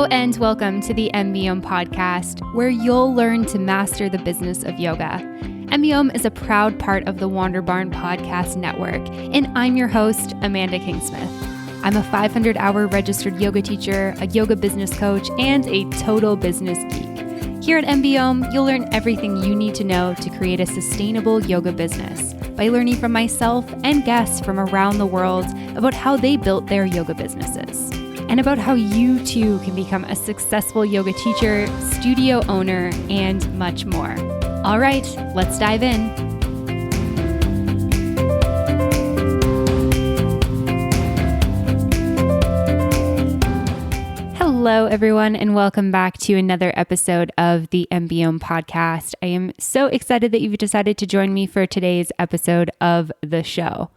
Hello and welcome to the MBYogi podcast, where you'll learn to master the business of yoga. MBYogi is a proud part of the Wander Barn Podcast Network, and I'm your host, Amanda Kingsmith. I'm a 500-hour registered yoga teacher, a yoga business coach, and a total business geek. Here at MBYogi, you'll learn everything you need to know to create a sustainable yoga business by learning from myself and guests from around the world about how they built their yoga businesses, and about how you too can become a successful yoga teacher, studio owner, and much more. All right, let's dive in. Hello, everyone, and welcome back to another episode of the MBYogi podcast. I am so excited that you've decided to join me for today's episode of the show.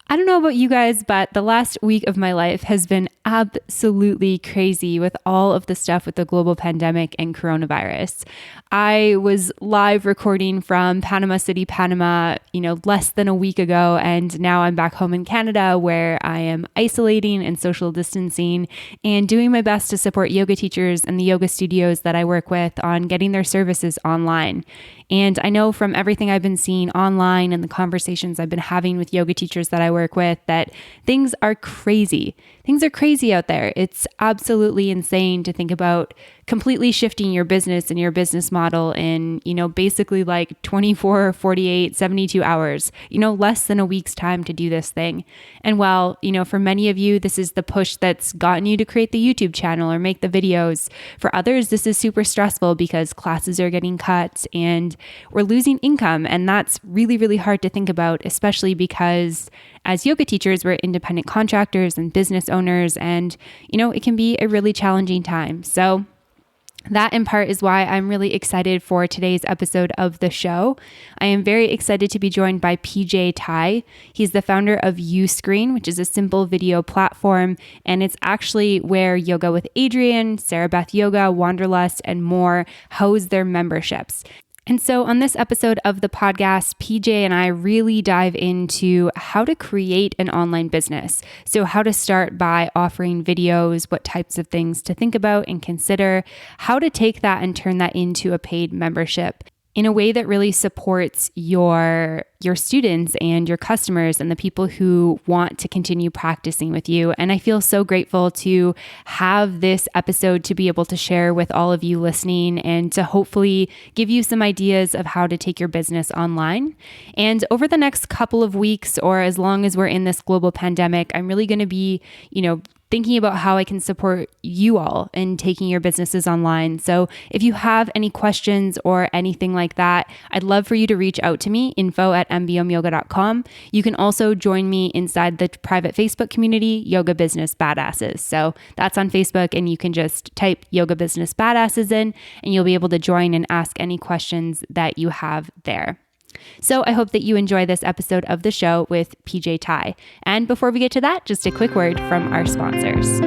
I don't know about you guys, but the last week of my life has been absolutely crazy with all of the stuff with the global pandemic and coronavirus. I was live recording from Panama City, Panama, less than a week ago, and now I'm back home in Canada where I am isolating and social distancing and doing my best to support yoga teachers and the yoga studios that I work with on getting their services online. And I know from everything I've been seeing online and the conversations I've been having with yoga teachers that I work with that things are crazy. Things are crazy out there. It's absolutely insane to think about completely shifting your business and your business model in, basically like 24, 48, 72 hours, less than a week's time to do this thing. And while, for many of you, this is the push that's gotten you to create the YouTube channel or make the videos. For others, this is super stressful because classes are getting cut and we're losing income. And that's really, really hard to think about, especially because as yoga teachers, we're independent contractors and business owners, and, it can be a really challenging time. So that in part is why I'm really excited for today's episode of the show. I am very excited to be joined by PJ Tai. He's the founder of Uscreen, which is a simple video platform, and it's actually where Yoga with Adriene, Sarah Beth Yoga, Wanderlust, and more house their memberships. And so on this episode of the podcast, PJ and I really dive into how to create an online business. So how to start by offering videos, what types of things to think about and consider, how to take that and turn that into a paid membership in a way that really supports your students and your customers and the people who want to continue practicing with you. And I feel so grateful to have this episode to be able to share with all of you listening and to hopefully give you some ideas of how to take your business online. And over the next couple of weeks, or as long as we're in this global pandemic, I'm really going to be, thinking about how I can support you all in taking your businesses online. So if you have any questions or anything like that, I'd love for you to reach out to me, info@mbyoyoga.com. You can also join me inside the private Facebook community, Yoga Business Badasses. So that's on Facebook, and you can just type Yoga Business Badasses in, and you'll be able to join and ask any questions that you have there. So I hope that you enjoy this episode of the show with PJ Tai. And before we get to that, just a quick word from our sponsors.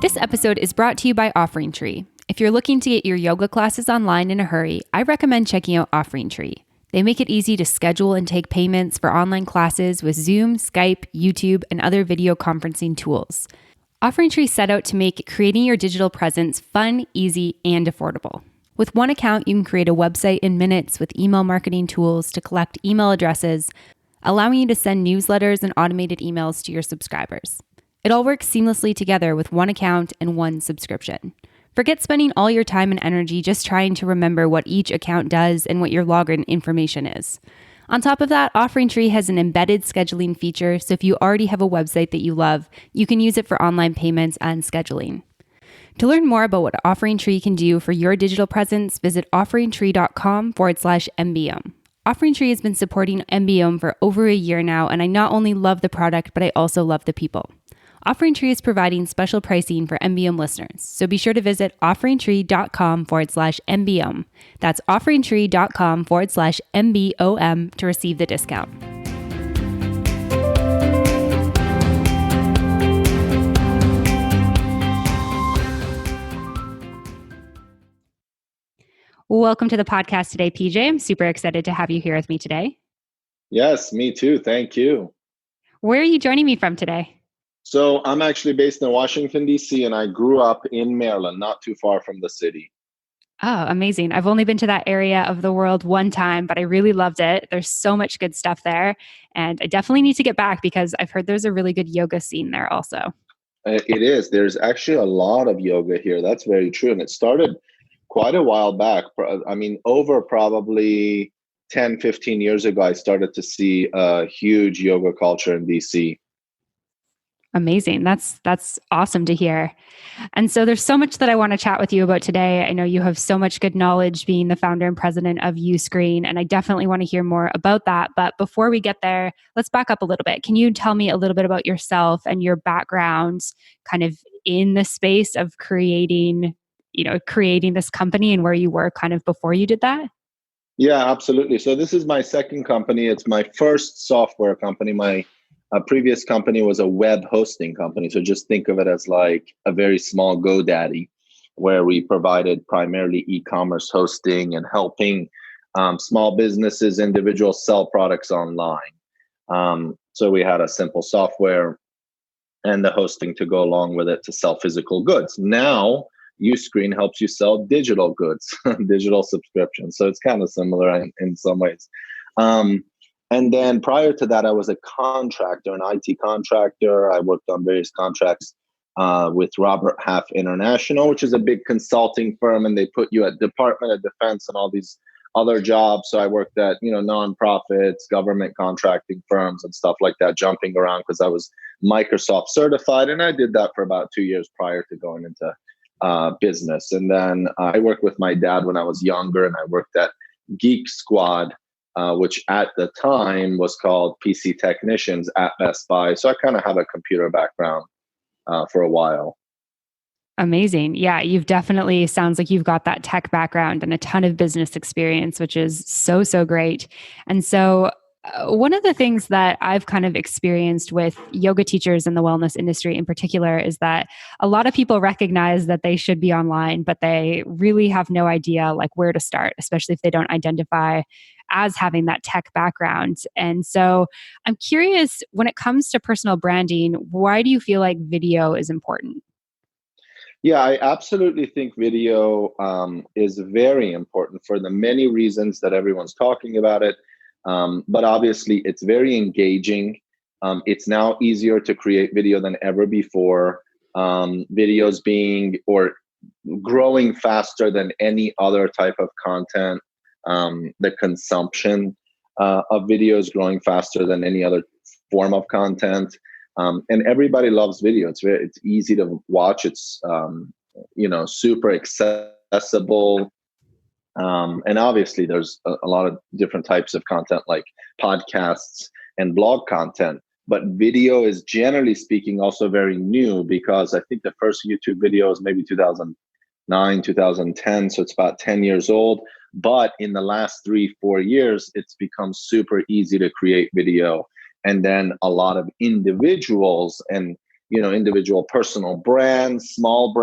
This episode is brought to you by OfferingTree. If you're looking to get your yoga classes online in a hurry, I recommend checking out OfferingTree. They make it easy to schedule and take payments for online classes with Zoom, Skype, YouTube, and other video conferencing tools. OfferingTree set out to make creating your digital presence fun, easy, and affordable. With one account, you can create a website in minutes with email marketing tools to collect email addresses, allowing you to send newsletters and automated emails to your subscribers. It all works seamlessly together with one account and one subscription. Forget spending all your time and energy just trying to remember what each account does and what your login information is. On top of that, OfferingTree has an embedded scheduling feature, so if you already have a website that you love, you can use it for online payments and scheduling. To learn more about what OfferingTree can do for your digital presence, visit offeringtree.com/MBYogi. OfferingTree has been supporting MBYogi for over a year now, and I not only love the product, but I also love the people. OfferingTree is providing special pricing for MBYogi listeners, so be sure to visit offeringtree.com/MBYogi. That's offeringtree.com/MBYogi to receive the discount. Welcome to the podcast today, PJ. I'm super excited to have you here with me today. Yes, me too. Thank you. Where are you joining me from today? So I'm actually based in Washington, D.C., and I grew up in Maryland, not too far from the city. Oh, amazing. I've only been to that area of the world one time, but I really loved it. There's so much good stuff there. And I definitely need to get back because I've heard there's a really good yoga scene there also. It is. There's actually a lot of yoga here. That's very true. And it started quite a while back. I mean, over probably 10, 15 years ago, I started to see a huge yoga culture in DC. Amazing. That's awesome to hear. And so there's so much that I want to chat with you about today. I know you have so much good knowledge being the founder and president of Uscreen, and I definitely want to hear more about that. But before we get there, let's back up a little bit. Can you tell me a little bit about yourself and your background kind of in the space of creating this company and where you were kind of before you did that? Yeah, absolutely. So this is my second company. It's my first software company. My previous company was a web hosting company. So just think of it as like a very small GoDaddy, where we provided primarily e-commerce hosting and helping small businesses, individuals sell products online. So we had a simple software and the hosting to go along with it to sell physical goods. Now, Uscreen helps you sell digital goods, digital subscriptions. So it's kind of similar in some ways. Um, and then prior to that, I was a contractor, an IT contractor. I worked on various contracts with Robert Half International, which is a big consulting firm, and they put you at Department of Defense and all these other jobs. So I worked at nonprofits, government contracting firms, and stuff like that, jumping around because I was Microsoft certified, and I did that for about 2 years prior to going into business. And then I worked with my dad when I was younger, and I worked at Geek Squad, which at the time was called PC Technicians at Best Buy. So I kind of have a computer background for a while. Amazing. Yeah, you've definitely sounds like you've got that tech background and a ton of business experience, which is so, so great. And so, one of the things that I've kind of experienced with yoga teachers in the wellness industry in particular is that a lot of people recognize that they should be online, but they really have no idea like where to start, especially if they don't identify as having that tech background. And so I'm curious when it comes to personal branding, why do you feel like video is important? Yeah, I absolutely think video is very important for the many reasons that everyone's talking about it. But obviously, it's very engaging. It's now easier to create video than ever before. Videos being or growing faster than any other type of content. The consumption of videos growing faster than any other form of content. And everybody loves video. It's easy to watch. It's super accessible. And obviously, there's a lot of different types of content like podcasts and blog content. But video is generally speaking also very new because I think the first YouTube video is maybe 2009, 2010. So it's about 10 years old. But in the last 3, 4 years, it's become super easy to create video. And then a lot of individuals and individual personal brands, small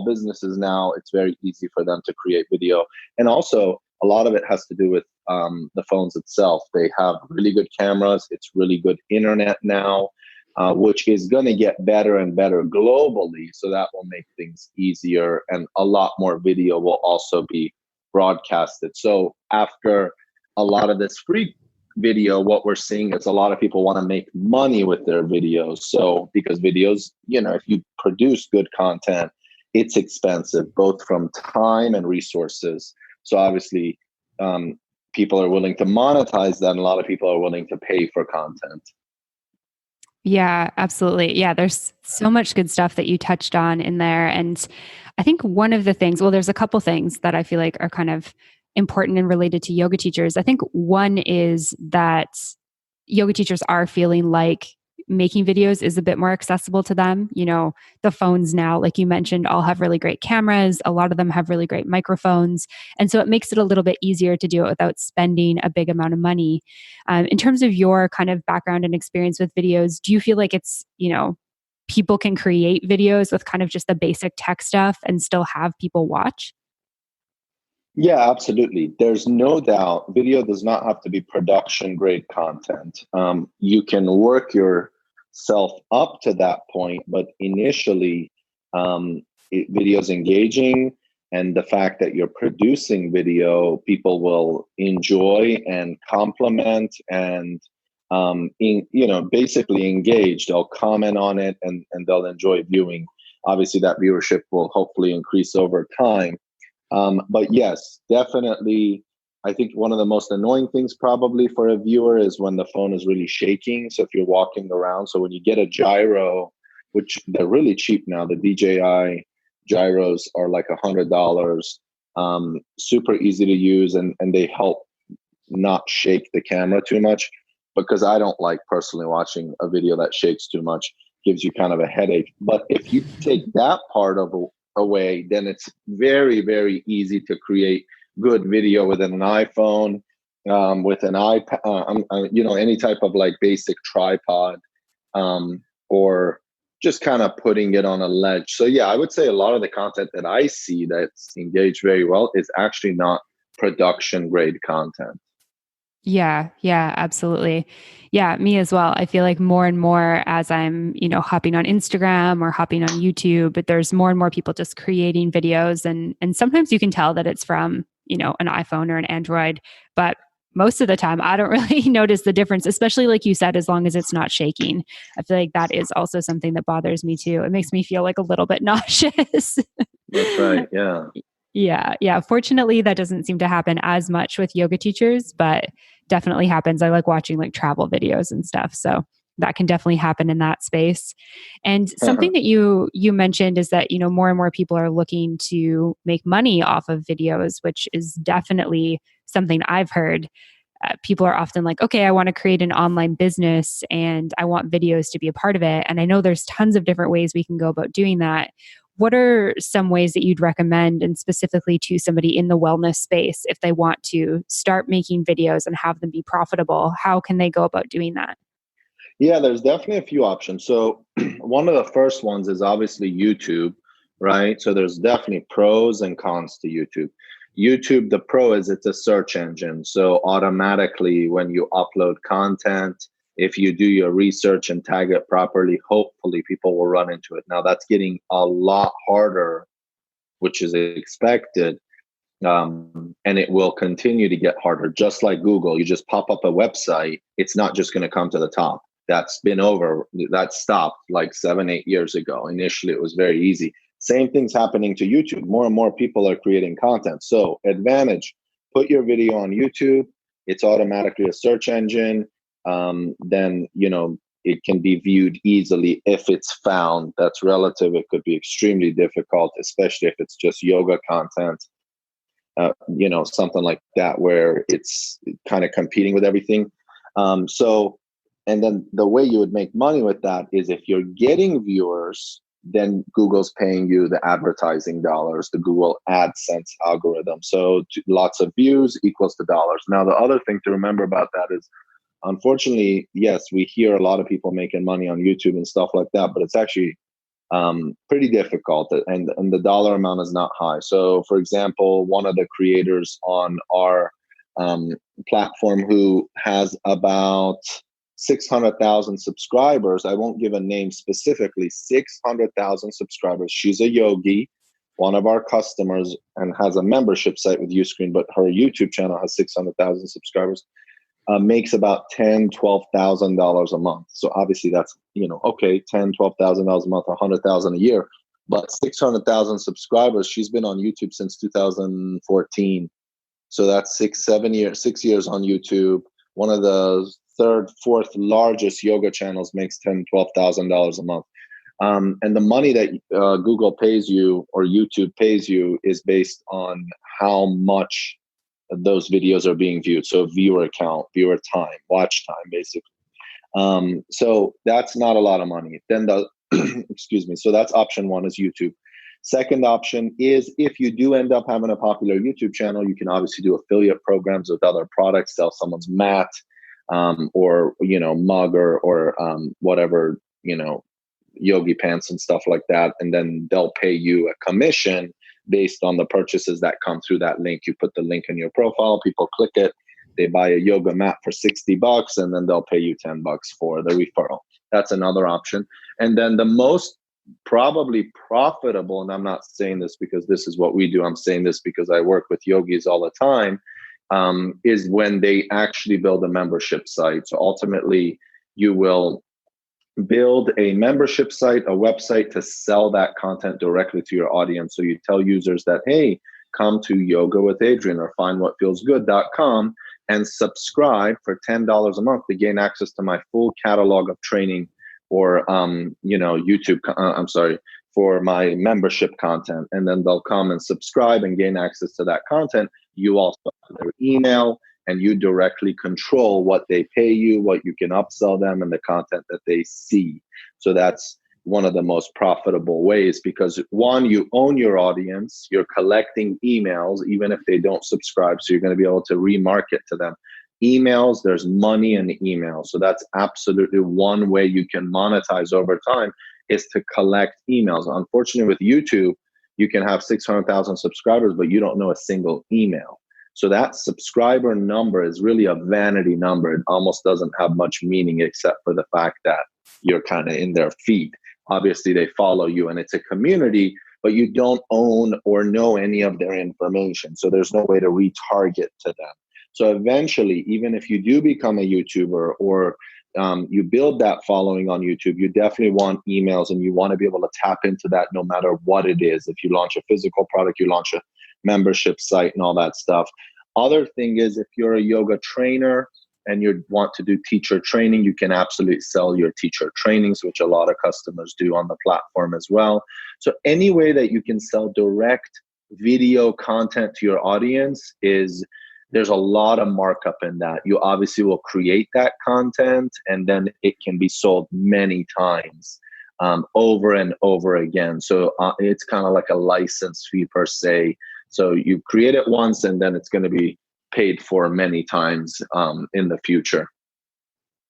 businesses now, it's very easy for them to create video. And also, a lot of it has to do with the phones itself. They have really good cameras. It's really good internet now, which is going to get better and better globally. So that will make things easier. And a lot more video will also be broadcasted. So after a lot of this free video, what we're seeing is a lot of people want to make money with their videos. So because videos, if you produce good content, it's expensive, both from time and resources. So obviously, people are willing to monetize that, and a lot of people are willing to pay for content. Yeah, absolutely. Yeah, there's so much good stuff that you touched on in there. And I think one of the things, well, there's a couple things that I feel like are kind of important and related to yoga teachers. I think one is that yoga teachers are feeling like making videos is a bit more accessible to them. The phones now, like you mentioned, all have really great cameras. A lot of them have really great microphones. And so it makes it a little bit easier to do it without spending a big amount of money. In terms of your kind of background and experience with videos, do you feel like people can create videos with kind of just the basic tech stuff and still have people watch? Yeah, absolutely. There's no doubt video does not have to be production grade content. You can work yourself up to that point, but initially, video is engaging, and the fact that you're producing video, people will enjoy and compliment and basically engage. They'll comment on it and they'll enjoy viewing. Obviously, that viewership will hopefully increase over time. But yes, definitely. I think one of the most annoying things probably for a viewer is when the phone is really shaking. So if you're walking around, so when you get a gyro, which they're really cheap now, the DJI gyros are like $100, super easy to use, and they help not shake the camera too much, because I don't like personally watching a video that shakes too much, gives you kind of a headache. But if you take that part of away, then it's very, very easy to create good video with an iPhone, with an iPad, any type of like basic tripod, or just kind of putting it on a ledge. So yeah, I would say a lot of the content that I see that's engaged very well is actually not production grade content. Yeah, yeah, absolutely. Yeah, me as well. I feel like more and more as I'm, hopping on Instagram or hopping on YouTube, but there's more and more people just creating videos, and sometimes you can tell that it's from, an iPhone or an Android, but most of the time I don't really notice the difference, especially like you said, as long as it's not shaking. I feel like that is also something that bothers me too. It makes me feel like a little bit nauseous. That's right. Yeah. Yeah, yeah. Fortunately, that doesn't seem to happen as much with yoga teachers, but definitely happens. I like watching like travel videos and stuff, so that can definitely happen in that space. And something that you mentioned is that more and more people are looking to make money off of videos, which is definitely something I've heard. People are often like, okay, I want to create an online business and I want videos to be a part of it. And I know there's tons of different ways we can go about doing that. What are some ways that you'd recommend, and specifically to somebody in the wellness space, if they want to start making videos and have them be profitable? How can they go about doing that? Yeah, there's definitely a few options. So one of the first ones is obviously YouTube, right? So there's definitely pros and cons to YouTube. YouTube, the pro is it's a search engine. So automatically when you upload content, if you do your research and tag it properly, hopefully people will run into it. Now that's getting a lot harder, which is expected. And it will continue to get harder. Just like Google, you just pop up a website, it's not just going to come to the top. That's been over. That stopped like 7, 8 years ago. Initially, it was very easy. Same thing's happening to YouTube. More and more people are creating content. So, advantage: put your video on YouTube. It's automatically a search engine. Then it can be viewed easily if it's found. That's relative. It could be extremely difficult, especially if it's just yoga content. Something like that where it's kind of competing with everything. And then the way you would make money with that is if you're getting viewers, then Google's paying you the advertising dollars, the Google AdSense algorithm. So lots of views equals to dollars. Now, the other thing to remember about that is, unfortunately, yes, we hear a lot of people making money on YouTube and stuff like that, but it's actually pretty difficult, and the dollar amount is not high. So, for example, one of the creators on our platform who has about 600,000 subscribers, I won't give a name specifically, 600,000 subscribers. She's a yogi, one of our customers, and has a membership site with Uscreen, but her YouTube channel has 600,000 subscribers. Makes about $10,000-$12,000 a month. So obviously that's okay, $10,000-$12,000 a month, 100,000 a year. But 600,000 subscribers. She's been on YouTube since 2014. So that's 6 years, 6 years on YouTube. One of the third, fourth largest yoga channels makes $10,000-$12,000 a month. And the money that Google pays you or YouTube pays you is based on how much those videos are being viewed. So viewer count, viewer time, watch time, basically. So that's not a lot of money. Then excuse me. So that's option one is YouTube. Second option is if you do end up having a popular YouTube channel, you can obviously do affiliate programs with other products, sell someone's mat, or, mug or whatever, yogi pants and stuff like that. And then they'll pay you a commission based on the purchases that come through that link. You put the link in your profile, people click it, they buy a yoga mat for $60, and then they'll pay you $10 for the referral. That's another option. And then the most probably profitable, and I'm not saying this because this is what we do, I'm saying this because I work with yogis all the time, is when they actually build a membership site. So ultimately, you will build a membership site, a website to sell that content directly to your audience. So you tell users that, hey, come to Yoga with Adrian or findwhatfeelsgood.com and subscribe for $10 a month to gain access to my full catalog of training or for my membership content. And then they'll come and subscribe and gain access to that content. You also have their email, and you directly control what they pay you, what you can upsell them, and the content that they see. So that's one of the most profitable ways, because one, you own your audience, you're collecting emails, even if they don't subscribe. So you're going to be able to remarket to them. Emails, there's money in emails. So that's absolutely one way you can monetize over time, is to collect emails. Unfortunately, with YouTube, you can have 600,000 subscribers, but you don't know a single email. So that subscriber number is really a vanity number. It almost doesn't have much meaning except for the fact that you're kind of in their feed. Obviously, they follow you and it's a community, but you don't own or know any of their information. So there's no way to retarget to them. So eventually, even if you do become a YouTuber or you build that following on YouTube, you definitely want emails, and you want to be able to tap into that no matter what it is. If you launch a physical product, you launch a membership site and all that stuff. Other thing is, if you're a yoga trainer and you want to do teacher training, you can absolutely sell your teacher trainings, which a lot of customers do on the platform as well. So any way that you can sell direct video content to your audience there's a lot of markup in that. You obviously will create that content, and then it can be sold many times over and over again. So it's kind of like a license fee per se. So you create it once, and then it's going to be paid for many times in the future.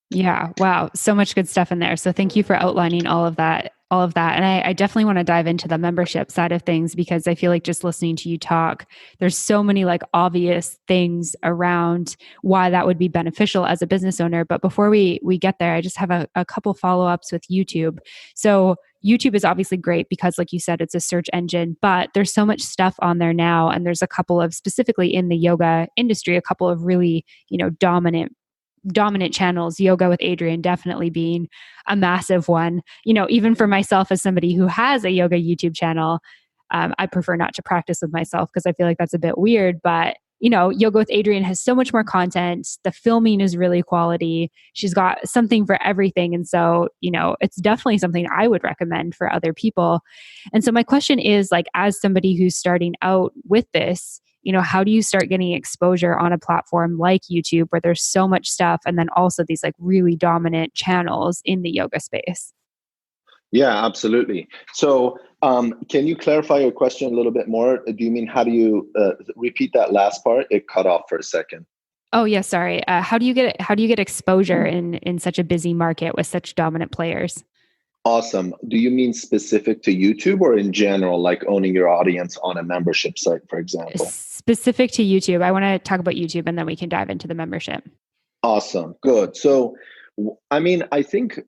Yeah. Wow. So much good stuff in there. So thank you for outlining all of that. And I definitely want to dive into the membership side of things, because I feel like just listening to you talk, there's so many like obvious things around why that would be beneficial as a business owner. But before we get there, I just have a couple follow-ups with YouTube. So YouTube is obviously great because, like you said, it's a search engine, but there's so much stuff on there now. And there's a couple of, specifically in the yoga industry, a couple of really, dominant channels, Yoga with Adrian definitely being a massive one. Even for myself as somebody who has a yoga YouTube channel, I prefer not to practice with myself because I feel like that's a bit weird. But, Yoga with Adrian has so much more content. The filming is really quality. She's got something for everything. And so, it's definitely something I would recommend for other people. And so my question is, like, as somebody who's starting out with this, how do you start getting exposure on a platform like YouTube where there's so much stuff, and then also these like really dominant channels in the yoga space? Yeah, absolutely. So can you clarify your question a little bit more? Do you mean, how do you repeat that last part? It cut off for a second. Oh yeah, sorry. How do you get exposure in such a busy market with such dominant players? Awesome. Do you mean specific to YouTube or in general, like owning your audience on a membership site, for example? Specific to YouTube. I want to talk about YouTube, and then we can dive into the membership. Awesome. Good. So, I think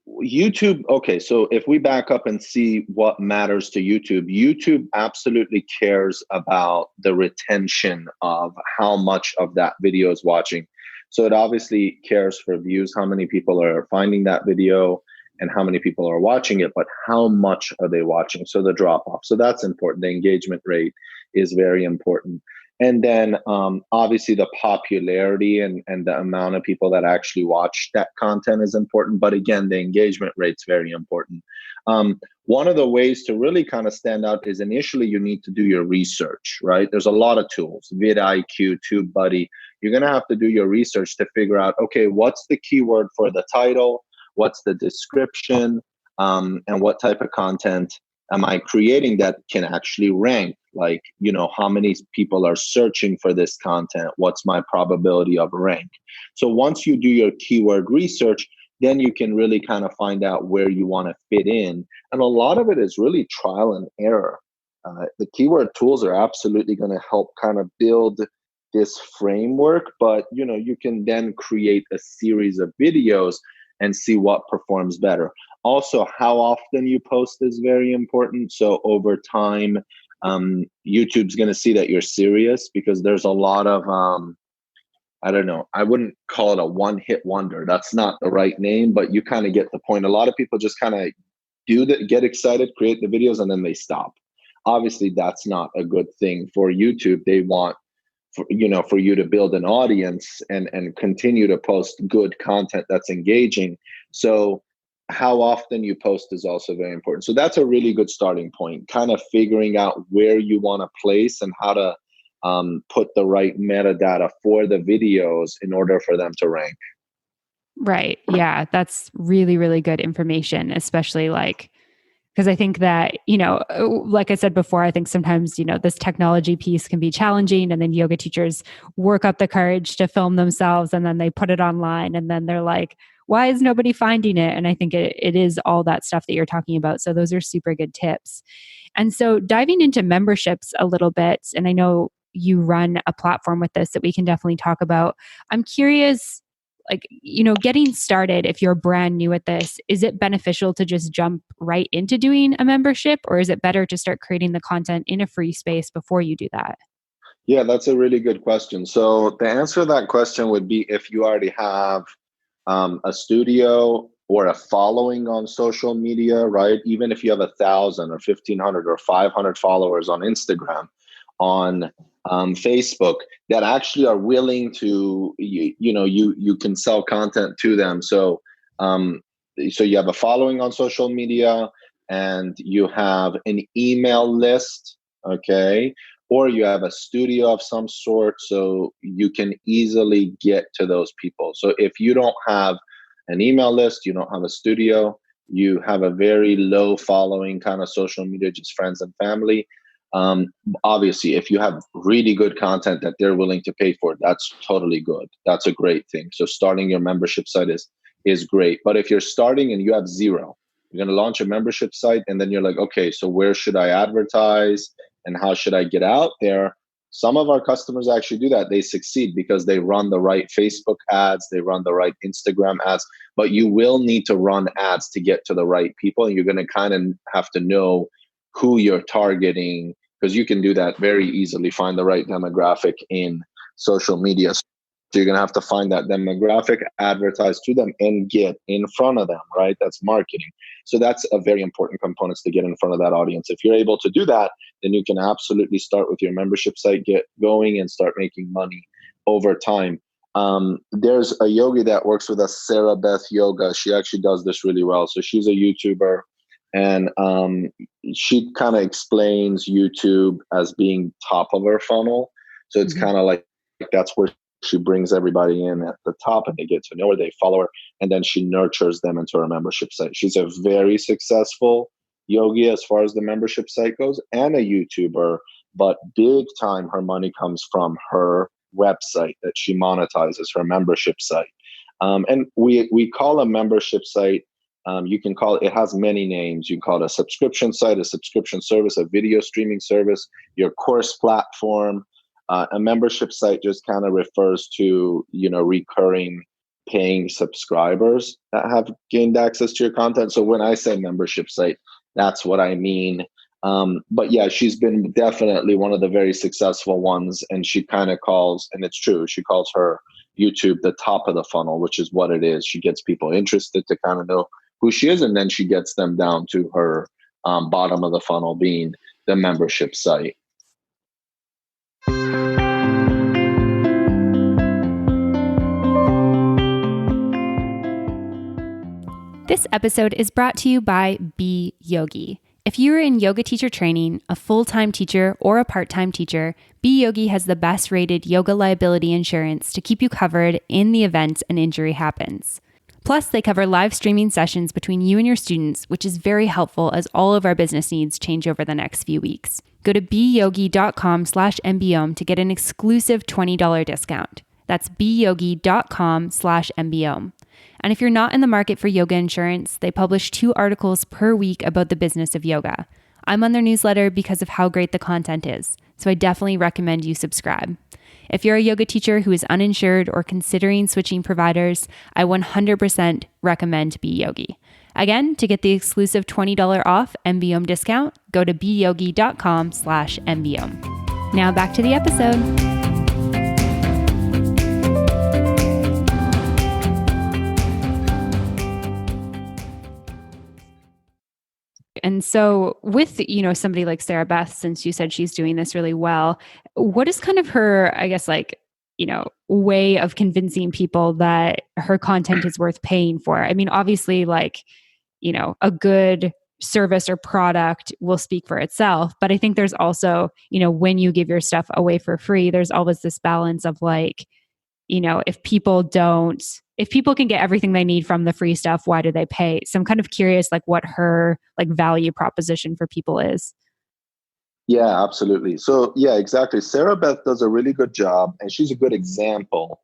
YouTube, okay, so if we back up and see what matters to YouTube, YouTube absolutely cares about the retention of how much of that video is watching. So it obviously cares for views, how many people are finding that video and how many people are watching it, but how much are they watching? So the drop off. So that's important. The engagement rate is very important. And then obviously the popularity and the amount of people that actually watch that content is important. But again, the engagement rate's very important. One of the ways to really kind of stand out is initially you need to do your research, right? There's a lot of tools, vidIQ, TubeBuddy. You're going to have to do your research to figure out, okay, what's the keyword for the title? What's the description? And what type of content am I creating that can actually rank? Like, how many people are searching for this content? What's my probability of rank? So once you do your keyword research, then you can really kind of find out where you want to fit in. And a lot of it is really trial and error. The keyword tools are absolutely going to help kind of build this framework, but you can then create a series of videos and see what performs better. Also, how often you post is very important. So over time, YouTube's going to see that you're serious, because there's a lot of I don't know, I wouldn't call it a one-hit wonder. That's not the right name, but you kind of get the point. A lot of people just kind of get excited, create the videos, and then they stop. Obviously, that's not a good thing for YouTube. They want for you to build an audience and continue to post good content that's engaging. So how often you post is also very important. So that's a really good starting point, kind of figuring out where you want to place and how to put the right metadata for the videos in order for them to rank. Right. Yeah. That's really, really good information, especially because I think that, like I said before, I think sometimes, this technology piece can be challenging, and then yoga teachers work up the courage to film themselves, and then they put it online, and then they're like, why is nobody finding it? And I think it is all that stuff that you're talking about. So those are super good tips. And so diving into memberships a little bit, and I know you run a platform with this that we can definitely talk about. I'm curious, getting started, if you're brand new at this, is it beneficial to just jump right into doing a membership, or is it better to start creating the content in a free space before you do that? Yeah, that's a really good question. So the answer to that question would be, if you already have a studio or a following on social media, right? Even if you have 1,000 or 1,500 or 500 followers on Instagram, on Facebook, that actually are willing to, you can sell content to them. So so you have a following on social media, and you have an email list, okay, or you have a studio of some sort, so you can easily get to those people. So if you don't have an email list, you don't have a studio, you have a very low following, kind of social media, just friends and family. Obviously, if you have really good content that they're willing to pay for, that's totally good. That's a great thing. So starting your membership site is great. But if you're starting and you have zero, you're going to launch a membership site, and then you're like, okay, so where should I advertise and how should I get out there? Some of our customers actually do that. They succeed because they run the right Facebook ads, they run the right Instagram ads, but you will need to run ads to get to the right people. And you're going to kind of have to know who you're targeting, because you can do that very easily, find the right demographic in social media. So you're going to have to find that demographic, advertise to them, and get in front of them, right? That's marketing. So that's a very important component, to get in front of that audience. If you're able to do that, then you can absolutely start with your membership site, get going, and start making money over time. There's a yogi that works with us, Sarah Beth Yoga. She actually does this really well. So she's a YouTuber, and she kind of explains YouTube as being top of her funnel. So it's kind of like that's where she brings everybody in at the top, and they get to know her, they follow her, and then she nurtures them into her membership site. She's a very successful yogi as far as the membership site goes, and a YouTuber, but big time her money comes from her website that she monetizes, her membership site. And we call a membership site, you can call it has many names. You can call it a subscription site, a subscription service, a video streaming service, your course platform. A membership site just kind of refers to, recurring paying subscribers that have gained access to your content. So when I say membership site, that's what I mean. But yeah, she's been definitely one of the very successful ones. And she kind of calls, and it's true, she calls her YouTube the top of the funnel, which is what it is. She gets people interested to kind of know who she is, and then she gets them down to her bottom of the funnel, being the membership site. This episode is brought to you by BeYogi. If you are in yoga teacher training, a full-time teacher, or a part-time teacher, BeYogi has the best rated yoga liability insurance to keep you covered in the event an injury happens. Plus, they cover live streaming sessions between you and your students, which is very helpful as all of our business needs change over the next few weeks. Go to beyogi.com/mbom to get an exclusive $20 discount. That's beyogi.com/mbom. And if you're not in the market for yoga insurance, they publish 2 articles per week about the business of yoga. I'm on their newsletter because of how great the content is, so I definitely recommend you subscribe. If you're a yoga teacher who is uninsured or considering switching providers, I 100% recommend BeYogi. Again, to get the exclusive $20 off MBOM discount, go to beyogi.com/MBOM. Now back to the episode. And so with, somebody like Sarah Beth, since you said she's doing this really well, what is kind of her, I guess, way of convincing people that her content is worth paying for? I mean, obviously, a good service or product will speak for itself. But I think there's also, when you give your stuff away for free, there's always this balance of if people can get everything they need from the free stuff, why do they pay? So I'm kind of curious, what her value proposition for people is. Yeah, absolutely. So yeah, exactly. Sarah Beth does a really good job, and she's a good example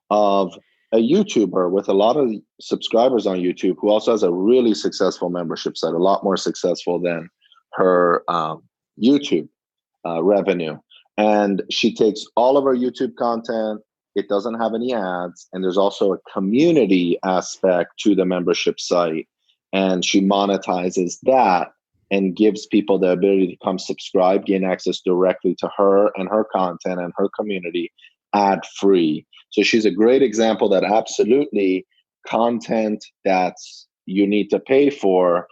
of a YouTuber with a lot of subscribers on YouTube who also has a really successful membership site, a lot more successful than her YouTube revenue. And she takes all of her YouTube content. It doesn't have any ads. And there's also a community aspect to the membership site. And she monetizes that and gives people the ability to come subscribe, gain access directly to her and her content and her community ad free. So she's a great example that absolutely content that's you need to pay for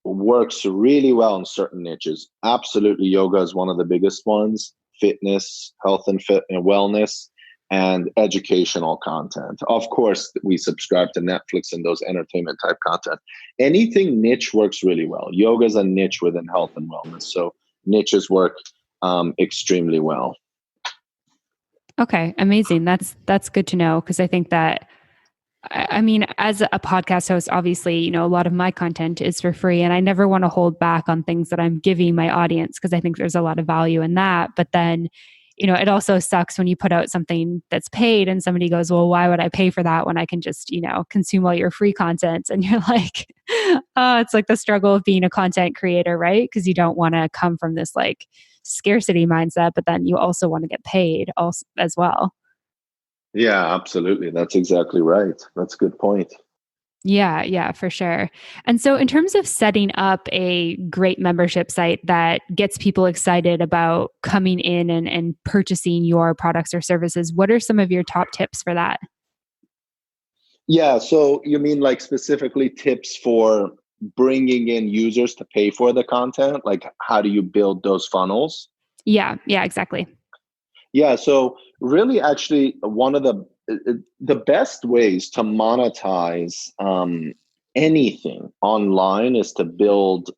works really well in certain niches. Absolutely, yoga is one of the biggest ones. Fitness, health and fit and wellness, and educational content. Of course, we subscribe to Netflix and those entertainment type content. Anything niche works really well. Yoga is a niche within health and wellness, so niches work extremely well. Okay, amazing. That's good to know, because I think that, I mean, as a podcast host, obviously, a lot of my content is for free, and I never want to hold back on things that I'm giving my audience, because I think there's a lot of value in that. But then, it also sucks when you put out something that's paid and somebody goes, well, why would I pay for that when I can just, consume all your free content? And you're like, oh, it's like the struggle of being a content creator, right? Because you don't want to come from this scarcity mindset, but then you also want to get paid also as well. Yeah, absolutely. That's exactly right. That's a good point. Yeah, for sure. And so in terms of setting up a great membership site that gets people excited about coming in and purchasing your products or services, what are some of your top tips for that? Yeah, so you mean specifically tips for bringing in users to pay for the content? Like how do you build those funnels? Yeah, exactly. Yeah, so really actually one of the best ways to monetize anything online is to build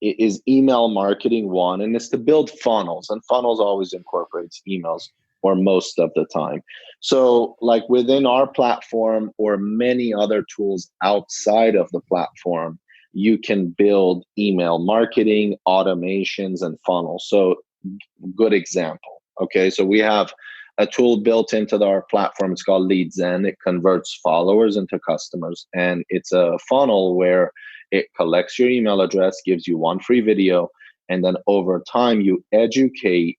is email marketing one, and is to build funnels, and funnels always incorporates emails or most of the time. So within our platform or many other tools outside of the platform, you can build email marketing, automations, and funnels. So good example. Okay, so we have a tool built into our platform. It's called LeadZen. It converts followers into customers, and it's a funnel where it collects your email address, gives you one free video, and then over time you educate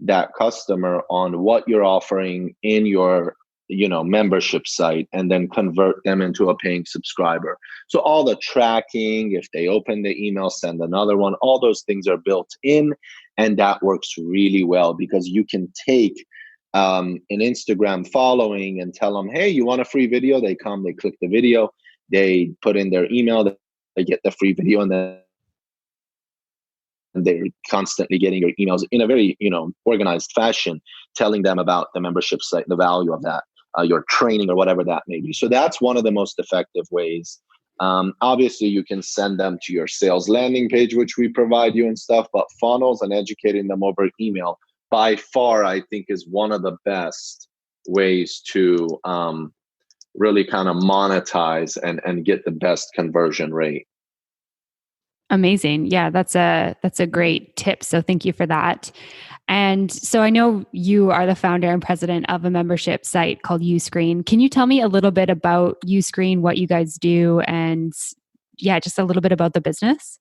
that customer on what you're offering in your membership site, and then convert them into a paying subscriber. So all the tracking, if they open the email, send another one, all those things are built in, and that works really well because you can take an Instagram following and tell them, hey, you want a free video? They come, they click the video, they put in their email, they get the free video, and then they're constantly getting your emails in a very organized fashion, telling them about the membership site, the value of that, your training or whatever that may be. So that's one of the most effective ways. Obviously, you can send them to your sales landing page, which we provide you and stuff, but funnels and educating them over email, by far, I think is one of the best ways to really kind of monetize and get the best conversion rate. Amazing. Yeah, that's a great tip. So thank you for that. And so I know you are the founder and president of a membership site called Uscreen. Can you tell me a little bit about Uscreen, what you guys do, and just a little bit about the business?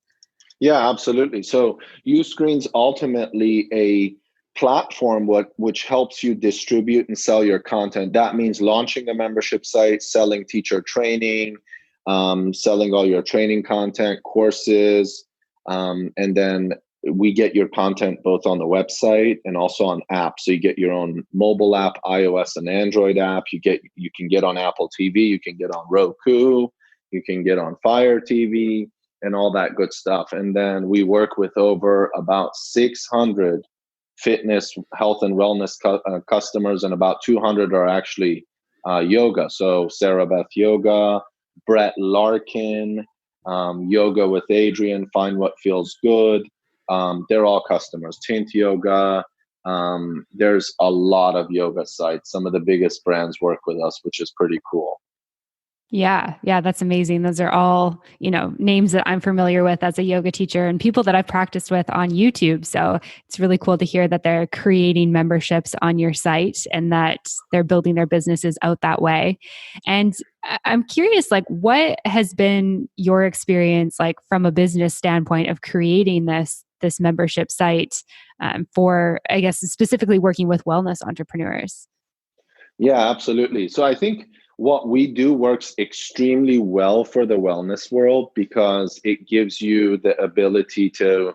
Yeah, absolutely. So Uscreen's ultimately a platform which helps you distribute and sell your content. That means launching a membership site, selling teacher training, selling all your training content, courses, and then we get your content both on the website and also on apps. So you get your own mobile app, iOS and Android app. You can get on Apple TV, you can get on Roku, you can get on Fire TV and all that good stuff. And then we work with over about 600 fitness, health, and wellness customers, and about 200 are actually yoga. So Sarah Beth Yoga, Brett Larkin, Yoga with Adrian, Find What Feels Good. They're all customers. Tint Yoga. There's a lot of yoga sites. Some of the biggest brands work with us, which is pretty cool. Yeah, yeah, that's amazing. Those are all, names that I'm familiar with as a yoga teacher and people that I've practiced with on YouTube. So it's really cool to hear that they're creating memberships on your site and that they're building their businesses out that way. And I'm curious, like, what has been your experience, like, from a business standpoint of creating this membership site for, I guess, specifically working with wellness entrepreneurs? Yeah, absolutely. So I think what we do works extremely well for the wellness world because it gives you the ability to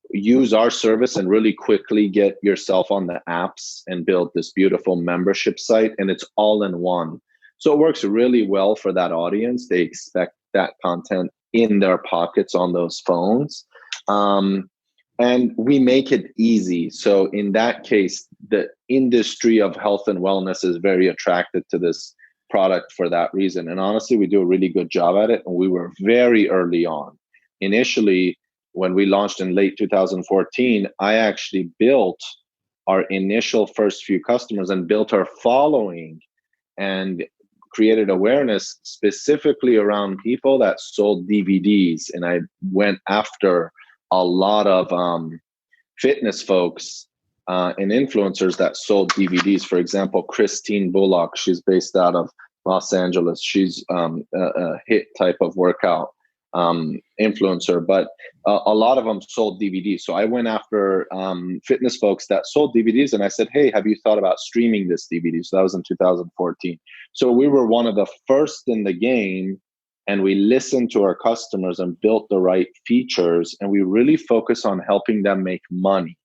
use our service and really quickly get yourself on the apps and build this beautiful membership site. And it's all in one. So it works really well for that audience. They expect that content in their pockets on those phones. And we make it easy. So in that case, the industry of health and wellness is very attracted to this product for that reason. And honestly, we do a really good job at it. And we were very early on. Initially, when we launched in late 2014, I actually built our initial first few customers and built our following and created awareness specifically around people that sold DVDs. And I went after a lot of fitness folks and influencers that sold DVDs. For example, Christine Bullock, she's based out of Los Angeles. She's a hit type of workout influencer, but a lot of them sold DVDs. So I went after fitness folks that sold DVDs and I said, hey, have you thought about streaming this DVD? So that was in 2014. So we were one of the first in the game and we listened to our customers and built the right features. And we really focus on helping them make money.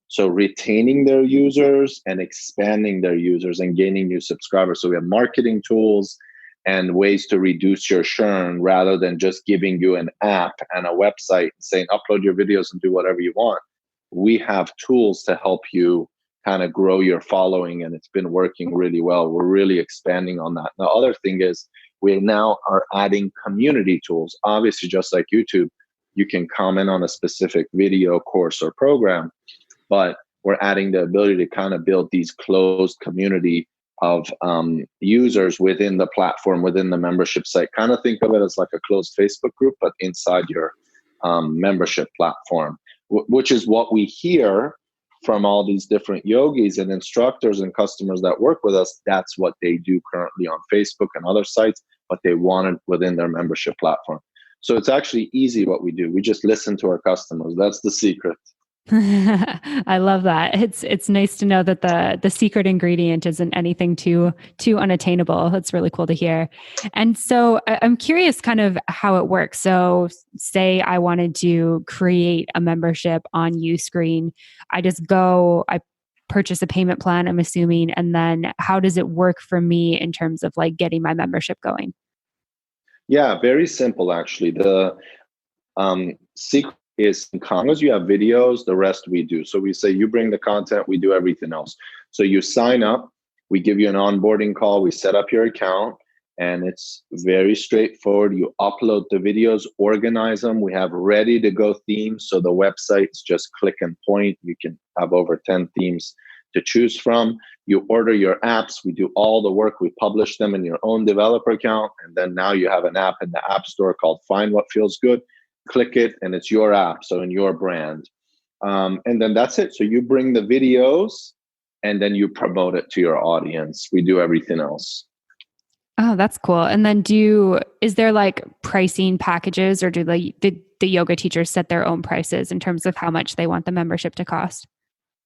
So retaining their users and expanding their users and gaining new subscribers. So we have marketing tools and ways to reduce your churn rather than just giving you an app and a website and saying, upload your videos and do whatever you want. We have tools to help you kind of grow your following, and it's been working really well. We're really expanding on that. The other thing is we now are adding community tools. Obviously, just like YouTube, you can comment on a specific video, course, or program, but we're adding the ability to kind of build these closed community of users within the platform, within the membership site. Kind of think of it as like a closed Facebook group, but inside your membership platform, which is what we hear from all these different yogis and instructors and customers that work with us. That's what they do currently on Facebook and other sites, but they want it within their membership platform. So it's actually easy what we do. We just listen to our customers. That's the secret. I love that. It's nice to know that the secret ingredient isn't anything too unattainable. That's really cool to hear. And so I'm curious kind of how it works. So say I wanted to create a membership on Uscreen. I purchase a payment plan, I'm assuming, and then how does it work for me in terms of like getting my membership going? Yeah, very simple actually. The secret is as long as you have videos, the rest we do. So we say you bring the content, we do everything else. So you sign up, we give you an onboarding call, we set up your account, and it's very straightforward. You upload the videos, organize them. We have ready to go themes. So the website's just click and point. You can have over 10 themes to choose from. You order your apps. We do all the work. We publish them in your own developer account. And then now you have an app in the App Store called Find What Feels Good. Click it and it's your app, so in your brand. And then that's it. So you bring the videos and then you promote it to your audience. We do everything else. Oh, that's cool. And then is there like pricing packages or do the yoga teachers set their own prices in terms of how much they want the membership to cost?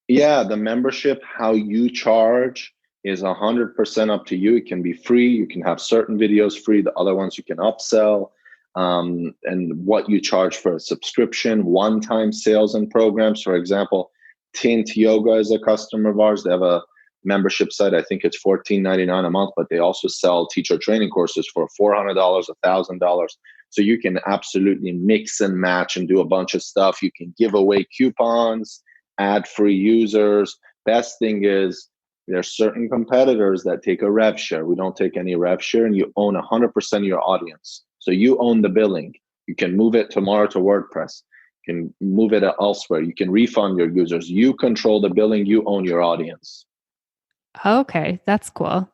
Yeah, the membership, how you charge is 100% up to you. It can be free. You can have certain videos free. The other ones you can upsell. And what you charge for a subscription, one-time sales and programs. For example, Tint Yoga is a customer of ours. They have a membership site. I think it's $14.99 a month, but they also sell teacher training courses for $400, $1,000. So you can absolutely mix and match and do a bunch of stuff. You can give away coupons, add free users. Best thing is there's certain competitors that take a rev share. We don't take any rev share, and you own 100% of your audience. So you own the billing. You can move it tomorrow to WordPress. You can move it elsewhere. You can refund your users. You control the billing. You own your audience. Okay, that's cool.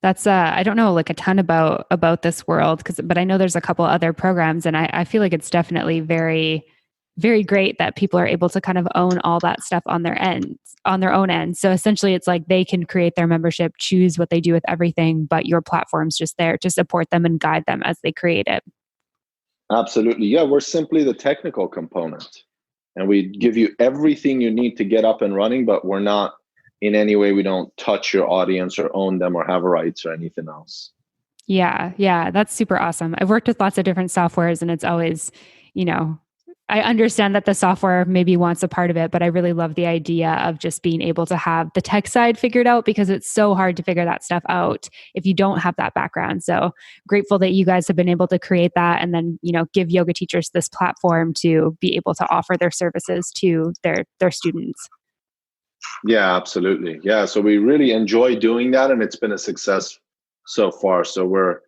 That's I don't know like a ton about this world but I know there's a couple other programs, and I feel like it's definitely very, very great that people are able to kind of own all that stuff on their own end. So essentially it's like they can create their membership, choose what they do with everything, but your platform's just there to support them and guide them as they create it. Absolutely. Yeah, we're simply the technical component. And we give you everything you need to get up and running, but we're not in any way, we don't touch your audience or own them or have rights or anything else. Yeah, that's super awesome. I've worked with lots of different softwares, and it's always, you know, I understand that the software maybe wants a part of it, but I really love the idea of just being able to have the tech side figured out, because it's so hard to figure that stuff out if you don't have that background. So grateful that you guys have been able to create that, and then, give yoga teachers this platform to be able to offer their services to their students. Yeah, absolutely. Yeah. So we really enjoy doing that, and it's been a success so far. So we're,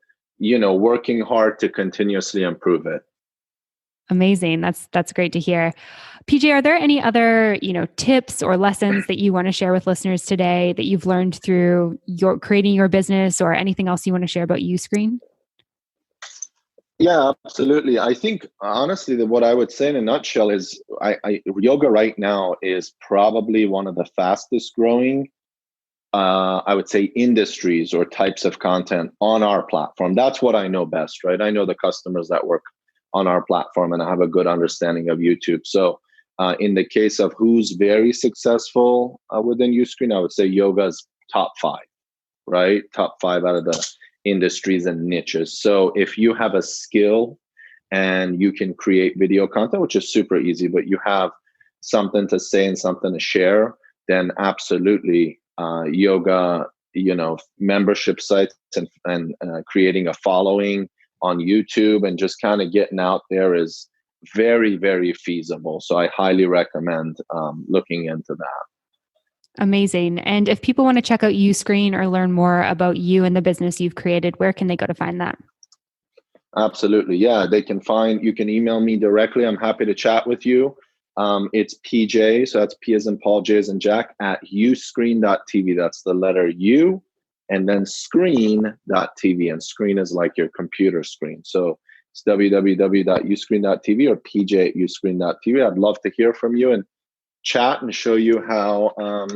working hard to continuously improve it. Amazing. That's great to hear. PJ, are there any other, tips or lessons that you want to share with listeners today that you've learned through your creating your business, or anything else you want to share about Uscreen? Yeah, absolutely. I think honestly that what I would say in a nutshell is yoga right now is probably one of the fastest growing I would say industries or types of content on our platform. That's what I know best, right? I know the customers that work on our platform, and I have a good understanding of YouTube. So in the case of who's very successful within Uscreen, I would say yoga's top five, right? Top five out of the industries and niches. So if you have a skill and you can create video content, which is super easy, but you have something to say and something to share, then absolutely yoga, membership sites and creating a following on YouTube and just kind of getting out there is very, very feasible. So I highly recommend looking into that. Amazing. And if people want to check out Uscreen or learn more about you and the business you've created, where can they go to find that? Absolutely. Yeah, you can email me directly. I'm happy to chat with you. It's PJ, so that's P as in Paul, J as in Jack, at uscreen.tv. That's the letter U and then screen.tv. And screen is like your computer screen. So it's www.uscreen.tv or pj at uscreen.tv. I'd love to hear from you and chat and show you how how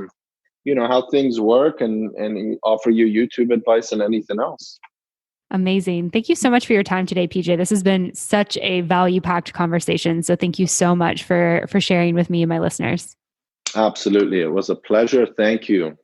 things work and offer you YouTube advice and anything else. Amazing. Thank you so much for your time today, PJ. This has been such a value-packed conversation. So thank you so much for sharing with me and my listeners. Absolutely. It was a pleasure. Thank you.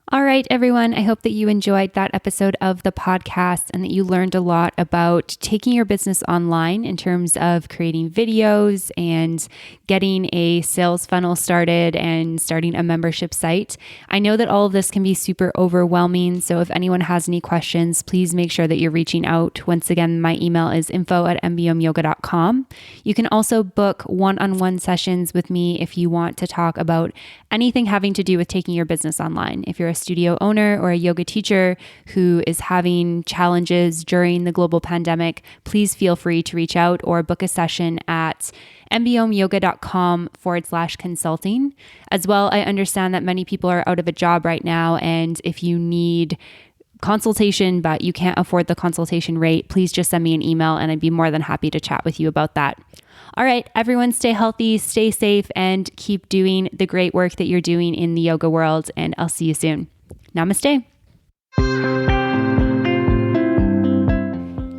All right, everyone. I hope that you enjoyed that episode of the podcast and that you learned a lot about taking your business online in terms of creating videos and getting a sales funnel started and starting a membership site. I know that all of this can be super overwhelming. So if anyone has any questions, please make sure that you're reaching out. Once again, my email is info@mbomyoga.com. You can also book one-on-one sessions with me if you want to talk about anything having to do with taking your business online. If you're a studio owner or a yoga teacher who is having challenges during the global pandemic, please feel free to reach out or book a session at mbomyoga.com/consulting. As well, I understand that many people are out of a job right now, and if you need consultation but you can't afford the consultation rate, please just send me an email and I'd be more than happy to chat with you about that. All right, everyone, stay healthy, stay safe, and keep doing the great work that you're doing in the yoga world, and I'll see you soon. Namaste.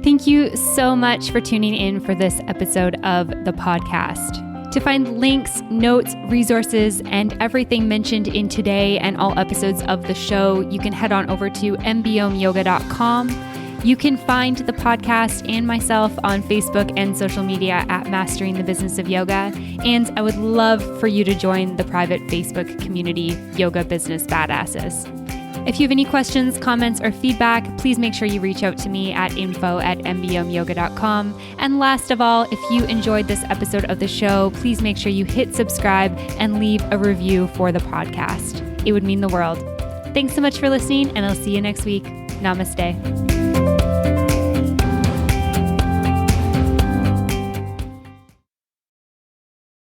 Thank Thank you so much for tuning in for this episode of the podcast. To find links, notes, resources, and everything mentioned in today and all episodes of the show, you can head on over to mbyoga.com. You can find the podcast and myself on Facebook and social media at Mastering the Business of Yoga. And I would love for you to join the private Facebook community, Yoga Business Badasses. If you have any questions, comments, or feedback, please make sure you reach out to me at info@mbyoga.com. And last of all, if you enjoyed this episode of the show, please make sure you hit subscribe and leave a review for the podcast. It would mean the world. Thanks so much for listening, and I'll see you next week. Namaste.